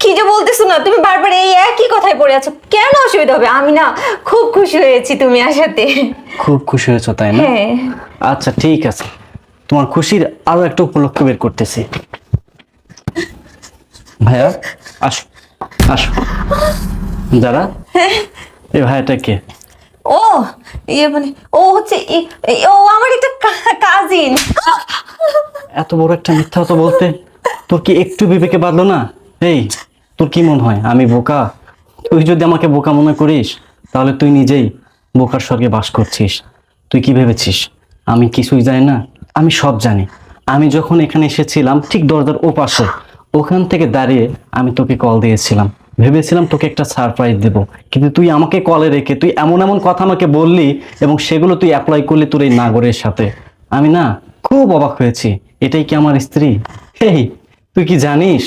কি যে বলতেছো না, তুমি বারবার এই একই কথাই পড়ে আছো। কেন অসুবিধা হবে? আমি না খুব খুশি হয়েছি তুমি আসাতে। খুব খুশি হয়েছো তাই না? হ্যাঁ। আচ্ছা ঠিক আছে, তোমার খুশির আরো একটা উপলক্ষ বের করতেছি। ভাইয়া আসো, আসো। যারা এই ভাইয়াটা কে? ও মানে ও হচ্ছে ও আমার একটা কাজিন। এত বড় একটা মিথ্যা কথা বলতে তোর কি একটু বিবেকে বাঁধলো না? এই, তোর কি মনে হয় আমি বোকা? তুই যদি আমাকে বোকা মনে করিস তাহলে তুই নিজেই বোকার স্বর্গে বাস করছিস। তুই কি ভেবেছিস আমি কিছুই জানি না? আমি সব জানি। আমি যখন এখানে এসেছিলাম ঠিক দরজার ওপাশে, ওখান থেকে দাঁড়িয়ে আমি তোকে কল দিয়েছিলাম, ভেবেছিলাম তোকে একটা সারপ্রাইজ দেব। কিন্তু তুই আমাকে কলে রেখে তুই এমন এমন কথা আমাকে বললি এবং সেগুলো তুই অ্যাপ্লাই করলি তোর এই নাগরের সাথে। আমি না খুব অবাক হয়েছি। এটাই কি আমার স্ত্রী? হেই, তুই কি জানিস